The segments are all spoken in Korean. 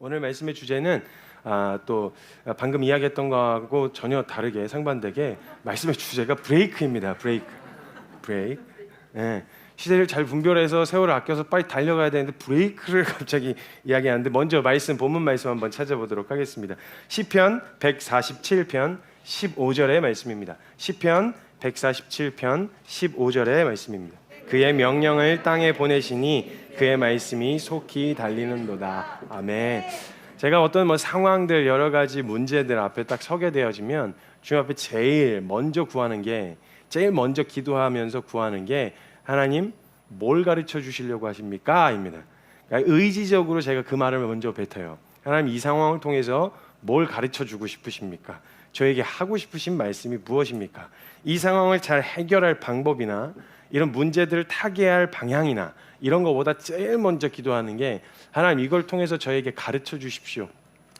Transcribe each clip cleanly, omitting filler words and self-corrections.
오늘 말씀의 주제는 또 방금 이야기했던 거하고 전혀 다르게 상반되게 말씀의 주제가 브레이크입니다. 브레이크. 네. 시대를 잘 분별해서 세월을 아껴서 빨리 달려가야 되는데 브레이크를 갑자기 이야기하는데 먼저 본문 말씀 한번 찾아보도록 하겠습니다. 시편 147편 15절의 말씀입니다. 시편 147편 15절의 말씀입니다. 그의 명령을 땅에 보내시니 그의 말씀이 속히 달리는도다. 아멘. 제가 어떤 상황들 여러 가지 문제들 앞에 딱 서게 되어지면 주님 앞에 제일 먼저 기도하면서 구하는 게 하나님 뭘 가르쳐 주시려고 하십니까? 입니다. 그러니까 의지적으로 제가 그 말을 먼저 뱉어요. 하나님 이 상황을 통해서 뭘 가르쳐 주고 싶으십니까? 저에게 하고 싶으신 말씀이 무엇입니까? 이 상황을 잘 해결할 방법이나 이런 문제들을 타개할 방향이나 이런 것보다 제일 먼저 기도하는 게 하나님 이걸 통해서 저에게 가르쳐 주십시오.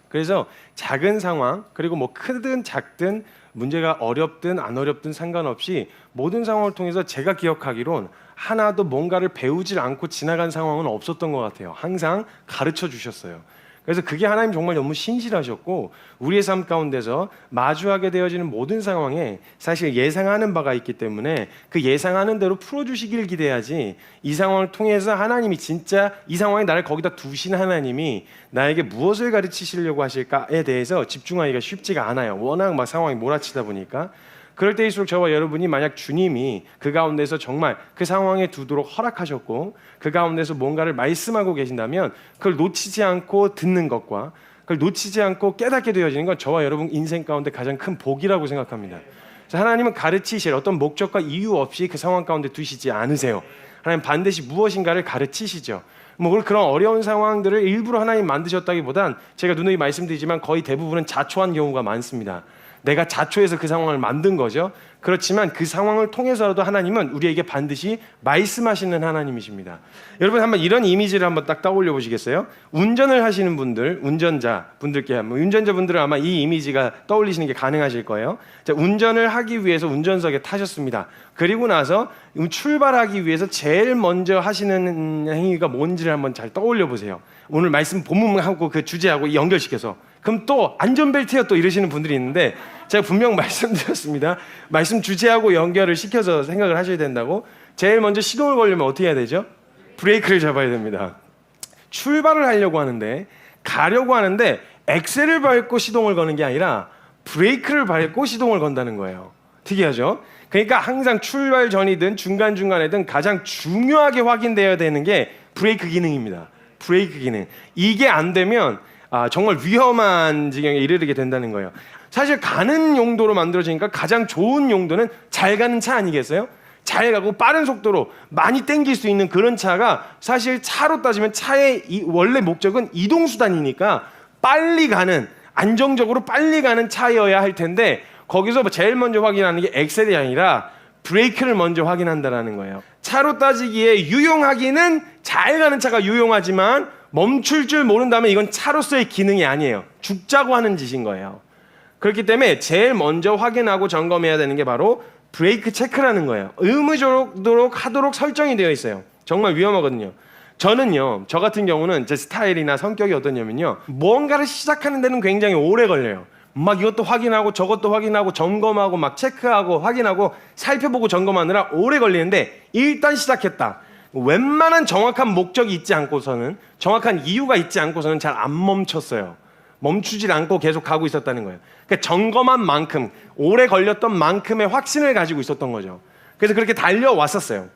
그래서 작은 상황 그리고 크든 작든 문제가 어렵든 안 어렵든 상관없이 모든 상황을 통해서 제가 기억하기론 하나도 뭔가를 배우질 않고 지나간 상황은 없었던 것 같아요. 항상 가르쳐 주셨어요. 그래서 그게 하나님 정말 너무 신실하셨고 우리의 삶 가운데서 마주하게 되어지는 모든 상황에 사실 예상하는 바가 있기 때문에 그 예상하는 대로 풀어주시길 기대하지 이 상황을 통해서 하나님이 진짜 이 상황에 나를 거기다 두신 하나님이 나에게 무엇을 가르치시려고 하실까에 대해서 집중하기가 쉽지가 않아요. 워낙 상황이 몰아치다 보니까 그럴 때일수록 저와 여러분이 만약 주님이 그 가운데서 정말 그 상황에 두도록 허락하셨고 그 가운데서 뭔가를 말씀하고 계신다면 그걸 놓치지 않고 듣는 것과 그걸 놓치지 않고 깨닫게 되어지는 건 저와 여러분 인생 가운데 가장 큰 복이라고 생각합니다. 하나님은 가르치실 어떤 목적과 이유 없이 그 상황 가운데 두시지 않으세요. 하나님 반드시 무엇인가를 가르치시죠. 그런 어려운 상황들을 일부러 하나님 만드셨다기보단 제가 누누이 말씀드리지만 거의 대부분은 자초한 경우가 많습니다. 내가 자초해서 그 상황을 만든 거죠. 그렇지만 그 상황을 통해서라도 하나님은 우리에게 반드시 말씀하시는 하나님이십니다. 여러분 한번 이런 이미지를 한번 딱 떠올려 보시겠어요? 운전을 하시는 분들, 운전자분들은 아마 이 이미지가 떠올리시는 게 가능하실 거예요. 자, 운전을 하기 위해서 운전석에 타셨습니다. 그리고 나서 출발하기 위해서 제일 먼저 하시는 행위가 뭔지를 한번 잘 떠올려 보세요. 오늘 말씀 본문하고 그 주제하고 연결시켜서 그럼 또 안전벨트요 또 이러시는 분들이 있는데 제가 분명 말씀드렸습니다. 말씀 주제하고 연결을 시켜서 생각을 하셔야 된다고. 제일 먼저 시동을 걸려면 어떻게 해야 되죠? 브레이크를 잡아야 됩니다. 출발을 하려고 하는데 가려고 하는데 엑셀을 밟고 시동을 거는 게 아니라 브레이크를 밟고 시동을 건다는 거예요. 특이하죠? 그러니까 항상 출발 전이든 중간중간에든 가장 중요하게 확인되어야 되는 게 브레이크 기능입니다. 브레이크 기능. 이게 안 되면 정말 위험한 지경에 이르게 된다는 거예요. 사실 가는 용도로 만들어지니까 가장 좋은 용도는 잘 가는 차 아니겠어요? 잘 가고 빠른 속도로 많이 땡길 수 있는 그런 차가 사실 차로 따지면 차의 원래 목적은 이동수단이니까 빨리 가는 안정적으로 빨리 가는 차여야 할 텐데 거기서 제일 먼저 확인하는 게 엑셀이 아니라 브레이크를 먼저 확인한다는 거예요. 차로 따지기에 유용하기는 잘 가는 차가 유용하지만 멈출 줄 모른다면 이건 차로서의 기능이 아니에요. 죽자고 하는 짓인 거예요. 그렇기 때문에 제일 먼저 확인하고 점검해야 되는 게 바로 브레이크 체크라는 거예요. 의무적으로 하도록 설정이 되어 있어요. 정말 위험하거든요. 저 같은 경우는 제 스타일이나 성격이 어떠냐면요. 뭔가를 시작하는 데는 굉장히 오래 걸려요. 이것도 확인하고 저것도 확인하고 점검하고 체크하고 확인하고 살펴보고 점검하느라 오래 걸리는데 일단 시작했다. 웬만한 정확한 목적이 있지 않고서는 정확한 이유가 있지 않고서는 잘 안 멈췄어요. 멈추질 않고 계속 가고 있었다는 거예요. 그러니까 점검한 만큼 오래 걸렸던 만큼의 확신을 가지고 있었던 거죠. 그래서 그렇게 달려왔었어요.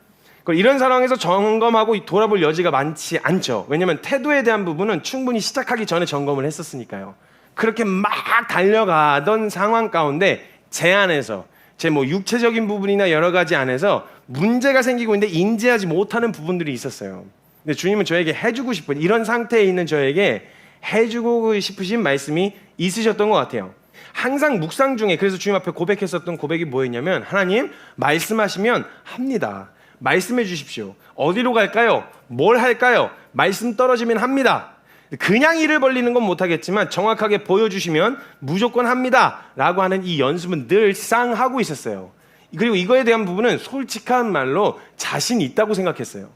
이런 상황에서 점검하고 돌아볼 여지가 많지 않죠. 왜냐하면 태도에 대한 부분은 충분히 시작하기 전에 점검을 했었으니까요. 그렇게 막 달려가던 상황 가운데 제 안에서 제 육체적인 부분이나 여러 가지 안에서 문제가 생기고 있는데 인지하지 못하는 부분들이 있었어요. 근데 주님은 저에게 해주고 싶은 이런 상태에 있는 저에게 해주고 싶으신 말씀이 있으셨던 것 같아요. 항상 묵상 중에 그래서 주님 앞에 고백했었던 고백이 뭐였냐면 하나님 말씀하시면 합니다. 말씀해 주십시오. 어디로 갈까요? 뭘 할까요? 말씀 떨어지면 합니다. 그냥 일을 벌리는 건 못하겠지만 정확하게 보여주시면 무조건 합니다 라고 하는 이 연습은 늘상 하고 있었어요. 그리고 이거에 대한 부분은 솔직한 말로 자신 있다고 생각했어요.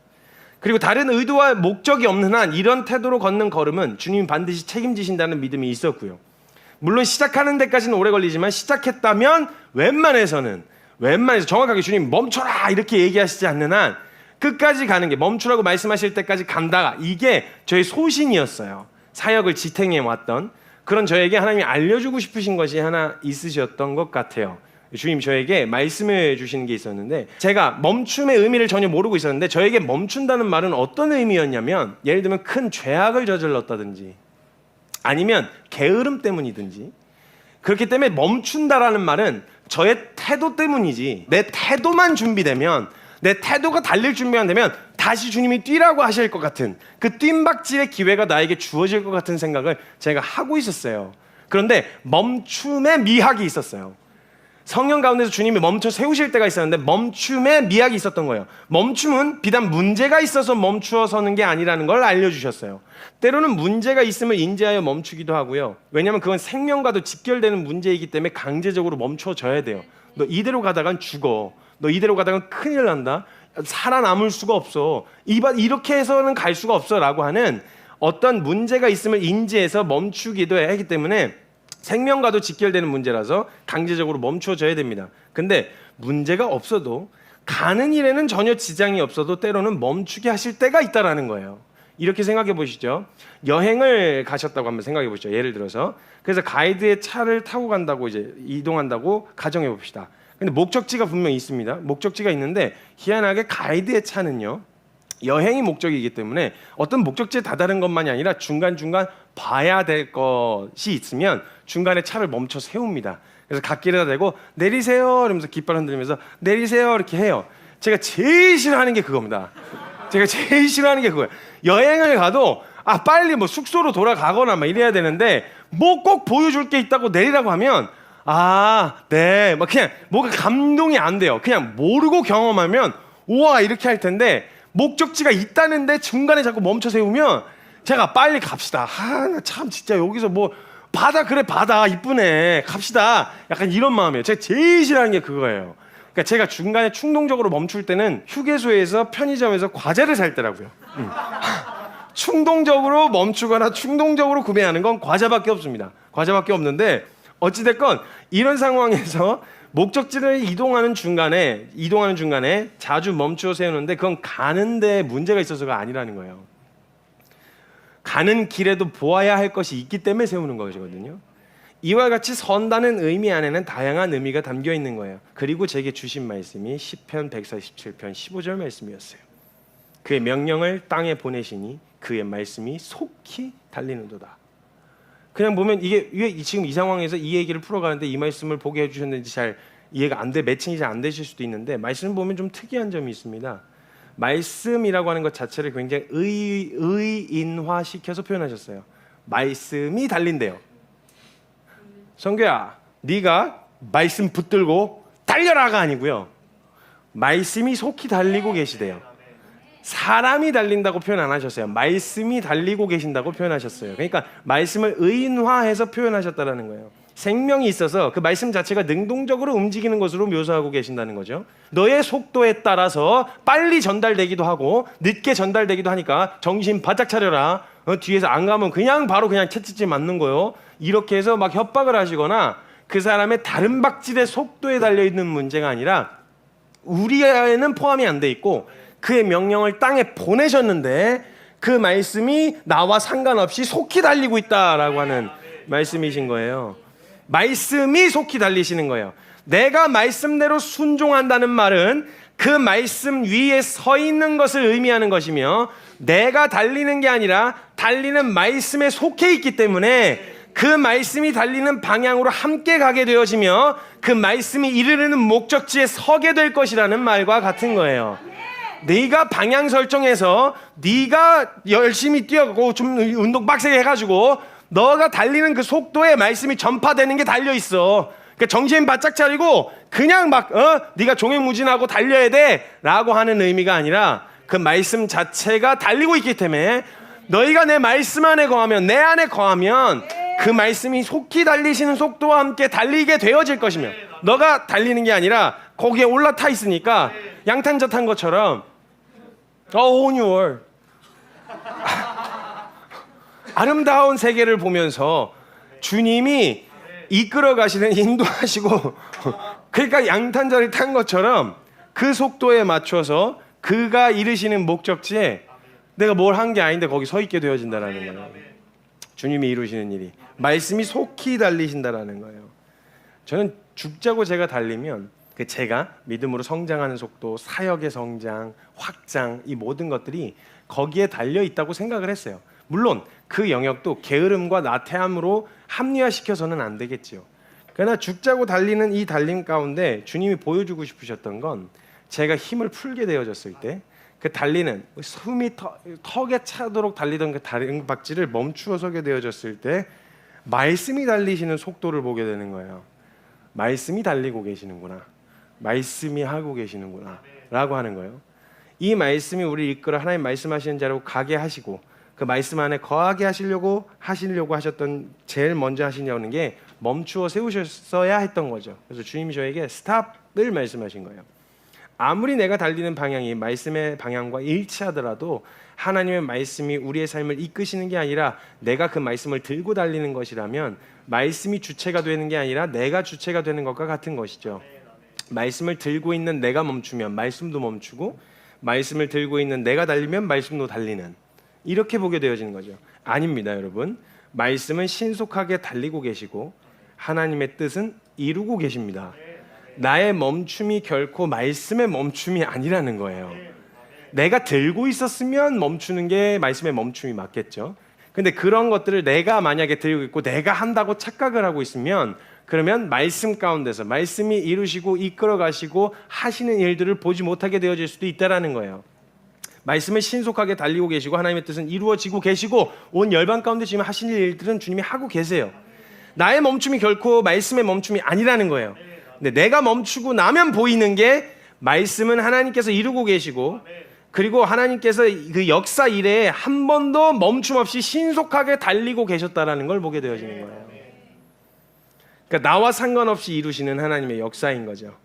그리고 다른 의도와 목적이 없는 한 이런 태도로 걷는 걸음은 주님이 반드시 책임지신다는 믿음이 있었고요. 물론 시작하는 데까지는 오래 걸리지만 시작했다면 웬만해서 정확하게 주님 멈춰라 이렇게 얘기하시지 않는 한 끝까지 가는 게, 멈추라고 말씀하실 때까지 간다, 이게 저의 소신이었어요. 사역을 지탱해 왔던 그런 저에게 하나님이 알려주고 싶으신 것이 하나 있으셨던 것 같아요. 주님 저에게 말씀해 주시는 게 있었는데, 제가 멈춤의 의미를 전혀 모르고 있었는데 저에게 멈춘다는 말은 어떤 의미였냐면, 예를 들면 큰 죄악을 저질렀다든지 아니면 게으름 때문이든지, 그렇기 때문에 멈춘다라는 말은 저의 태도 때문이지, 내 태도만 준비되면, 내 태도가 달릴 준비만 되면 다시 주님이 뛰라고 하실 것 같은 그 뜀박질의 기회가 나에게 주어질 것 같은 생각을 제가 하고 있었어요. 그런데 멈춤의 미학이 있었어요. 성령 가운데서 주님이 멈춰 세우실 때가 있었는데 멈춤의 미학이 있었던 거예요. 멈춤은 비단 문제가 있어서 멈추어 서는 게 아니라는 걸 알려주셨어요. 때로는 문제가 있음을 인지하여 멈추기도 하고요. 왜냐하면 그건 생명과도 직결되는 문제이기 때문에 강제적으로 멈춰져야 돼요. 너 이대로 가다간 죽어. 너 이대로 가다간 큰일 난다. 살아남을 수가 없어. 이렇게 해서는 갈 수가 없어 라고 하는 어떤 문제가 있음을 인지해서 멈추기도 하기 때문에 생명과도 직결되는 문제라서 강제적으로 멈춰져야 됩니다. 근데 문제가 없어도, 가는 일에는 전혀 지장이 없어도 때로는 멈추게 하실 때가 있다라는 거예요. 이렇게 생각해 보시죠. 여행을 가셨다고 한번 생각해 보시죠. 예를 들어서 그래서 가이드의 차를 타고 간다고, 이제 이동한다고 가정해 봅시다. 근데 목적지가 분명히 있습니다. 목적지가 있는데 희한하게 가이드의 차는요, 여행이 목적이기 때문에 어떤 목적지에 다다른 것만이 아니라 중간중간 봐야 될 것이 있으면 중간에 차를 멈춰 세웁니다. 그래서 갓길에다 대고 내리세요 이러면서 깃발 흔들면서 내리세요 이렇게 해요. 제가 제일 싫어하는 게 그겁니다. 제가 제일 싫어하는 게 그거예요. 여행을 가도 빨리 뭐 숙소로 돌아가거나 막 이래야 되는데, 뭐 꼭 보여줄 게 있다고 내리라고 하면 네, 막 그냥 뭐가 감동이 안 돼요. 그냥 모르고 경험하면 우와 이렇게 할 텐데, 목적지가 있다는데 중간에 자꾸 멈춰 세우면 제가 빨리 갑시다. 나 참 진짜 여기서 뭐 바다, 그래 바다 이쁘네 갑시다, 약간 이런 마음이에요. 제가 제일 싫어하는 게 그거예요. 그러니까 제가 중간에 충동적으로 멈출 때는 휴게소에서 편의점에서 과자를 살 때라고요. 충동적으로 멈추거나 충동적으로 구매하는 건 과자밖에 없습니다. 과자밖에 없는데, 어찌됐건 이런 상황에서 목적지를 이동하는 중간에 자주 멈추어 세우는데, 그건 가는데 문제가 있어서가 아니라는 거예요. 가는 길에도 보아야 할 것이 있기 때문에 세우는 것이거든요. 이와 같이 선다는 의미 안에는 다양한 의미가 담겨 있는 거예요. 그리고 제게 주신 말씀이 시편 147편 15절 말씀이었어요. 그의 명령을 땅에 보내시니 그의 말씀이 속히 달리는도다. 그냥 보면 이게 지금 이 상황에서 이 얘기를 풀어가는데 이 말씀을 보게 해주셨는지 잘 이해가 안 돼, 매칭이 잘 안 되실 수도 있는데, 말씀 보면 좀 특이한 점이 있습니다. 말씀이라고 하는 것 자체를 굉장히 의인화시켜서 표현하셨어요. 말씀이 달린대요. 성규야, 네가 말씀 붙들고 달려라가 아니고요, 말씀이 속히 달리고 계시대요. 사람이 달린다고 표현 안 하셨어요. 말씀이 달리고 계신다고 표현하셨어요. 그러니까 말씀을 의인화해서 표현하셨다는 거예요. 생명이 있어서 그 말씀 자체가 능동적으로 움직이는 것으로 묘사하고 계신다는 거죠. 너의 속도에 따라서 빨리 전달되기도 하고 늦게 전달되기도 하니까 정신 바짝 차려라. 뒤에서 안 가면 바로 채찍질 맞는 거요. 이렇게 해서 막 협박을 하시거나 그 사람의 다른 박질의 속도에 달려있는 문제가 아니라, 우리에는 포함이 안 돼 있고 그의 명령을 땅에 보내셨는데 그 말씀이 나와 상관없이 속히 달리고 있다라고 하는 말씀이신 거예요. 말씀이 속히 달리시는 거예요. 내가 말씀대로 순종한다는 말은 그 말씀 위에 서 있는 것을 의미하는 것이며, 내가 달리는 게 아니라 달리는 말씀에 속해 있기 때문에 그 말씀이 달리는 방향으로 함께 가게 되어지며 그 말씀이 이르르는 목적지에 서게 될 것이라는 말과 같은 거예요. 네가 방향 설정해서 네가 열심히 뛰어가고 좀 운동 빡세게 해가지고 너가 달리는 그 속도에 말씀이 전파되는 게 달려있어. 그러니까 정신 바짝 차리고 그냥 네가 종횡무진하고 달려야 돼 라고 하는 의미가 아니라, 그 말씀 자체가 달리고 있기 때문에 너희가 내 말씀 안에 거하면, 내 안에 거하면 그 말씀이 속히 달리시는 속도와 함께 달리게 되어질 것이며, 너가 달리는 게 아니라 거기에 올라타 있으니까 양탄자 탄 것처럼 whole new world. 아름다운 세계를 보면서 주님이 이끌어 가시는 인도하시고 그러니까 양탄자를 탄 것처럼 그 속도에 맞춰서 그가 이르시는 목적지에 내가 뭘 한 게 아닌데 거기 서 있게 되어진다라는 거예요. 주님이 이루시는 일이 말씀이 속히 달리신다라는 거예요. 저는 죽자고 제가 달리면 그 제가 믿음으로 성장하는 속도, 사역의 성장, 확장 이 모든 것들이 거기에 달려 있다고 생각을 했어요. 물론 그 영역도 게으름과 나태함으로 합리화시켜서는 안 되겠지요. 그러나 죽자고 달리는 이 달림 가운데 주님이 보여주고 싶으셨던 건 제가 힘을 풀게 되어졌을 때 그 달리는 숨이 턱에 차도록 달리던 그 다림박질을 멈추어 서게 되어졌을 때 말씀이 달리시는 속도를 보게 되는 거예요. 말씀이 달리고 계시는구나. 말씀이 하고 계시는구나 라고 하는 거예요. 이 말씀이 우리를 이끌어 하나님 말씀하시는 자로 가게 하시고 그 말씀 안에 거하게 하시려고 하셨던 제일 먼저 하시려는 게 멈추어 세우셨어야 했던 거죠. 그래서 주님이 저에게 스탑을 말씀하신 거예요. 아무리 내가 달리는 방향이 말씀의 방향과 일치하더라도 하나님의 말씀이 우리의 삶을 이끄시는 게 아니라 내가 그 말씀을 들고 달리는 것이라면 말씀이 주체가 되는 게 아니라 내가 주체가 되는 것과 같은 것이죠. 말씀을 들고 있는 내가 멈추면 말씀도 멈추고 말씀을 들고 있는 내가 달리면 말씀도 달리는 이렇게 보게 되어지는 거죠. 아닙니다, 여러분. 말씀은 신속하게 달리고 계시고 하나님의 뜻은 이루고 계십니다. 나의 멈춤이 결코 말씀의 멈춤이 아니라는 거예요. 내가 들고 있었으면 멈추는 게 말씀의 멈춤이 맞겠죠. 근데 그런 것들을 내가 만약에 들고 있고 내가 한다고 착각을 하고 있으면 그러면 말씀 가운데서 말씀이 이루시고 이끌어 가시고 하시는 일들을 보지 못하게 되어질 수도 있다라는 거예요. 말씀을 신속하게 달리고 계시고 하나님의 뜻은 이루어지고 계시고 온 열방 가운데 지금 하시는 일들은 주님이 하고 계세요. 나의 멈춤이 결코 말씀의 멈춤이 아니라는 거예요. 근데 내가 멈추고 나면 보이는 게 말씀은 하나님께서 이루고 계시고 그리고 하나님께서 그 역사 이래에 한 번도 멈춤 없이 신속하게 달리고 계셨다라는 걸 보게 되어지는 거예요. 그러니까 나와 상관없이 이루시는 하나님의 역사인 거죠.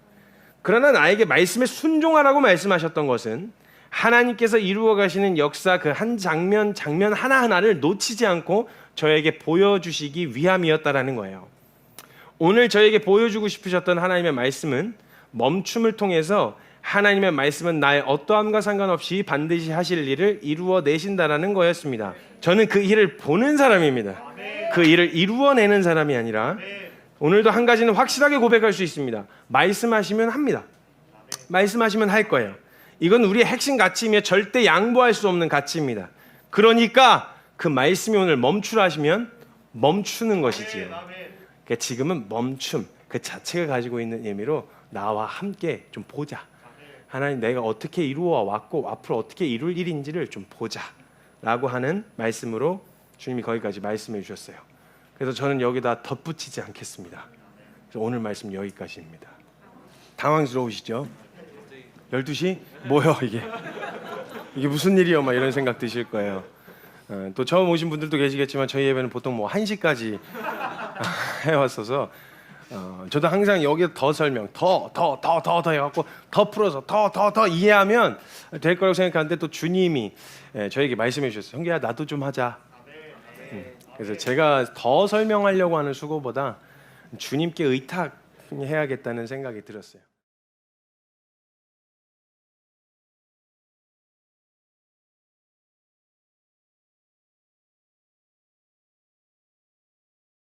그러나 나에게 말씀에 순종하라고 말씀하셨던 것은 하나님께서 이루어 가시는 역사 그 한 장면 하나하나를 놓치지 않고 저에게 보여주시기 위함이었다라는 거예요. 오늘 저에게 보여주고 싶으셨던 하나님의 말씀은 멈춤을 통해서 하나님의 말씀은 나의 어떠함과 상관없이 반드시 하실 일을 이루어 내신다라는 거였습니다. 저는 그 일을 보는 사람입니다. 그 일을 이루어내는 사람이 아니라 오늘도 한 가지는 확실하게 고백할 수 있습니다. 말씀하시면 합니다. 말씀하시면 할 거예요. 이건 우리의 핵심 가치이며 절대 양보할 수 없는 가치입니다. 그러니까 그 말씀이 오늘 멈추라 하시면 멈추는 것이지요. 그러니까 지금은 멈춤 그 자체가 가지고 있는 의미로 나와 함께 좀 보자. 하나님 내가 어떻게 이루어 왔고 앞으로 어떻게 이룰 일인지를 좀 보자 라고 하는 말씀으로 주님이 거기까지 말씀해 주셨어요. 그래서 저는 여기다 덧붙이지 않겠습니다. 그래서 오늘 말씀 여기까지입니다. 당황스러우시죠? 12시? 뭐요 이게 무슨 일이요? 막 이런 생각 드실 거예요. 또 처음 오신 분들도 계시겠지만 저희 예배는 보통 뭐 1시까지 해왔어서 저도 항상 여기에 더 설명 더 해갖고 더 풀어서 더 이해하면 될 거라고 생각하는데 또 주님이 저에게 말씀해 주셨어요. 형제야 나도 좀 하자. 그래서 제가 더 설명하려고 하는 수고보다 주님께 의탁해야겠다는 생각이 들었어요.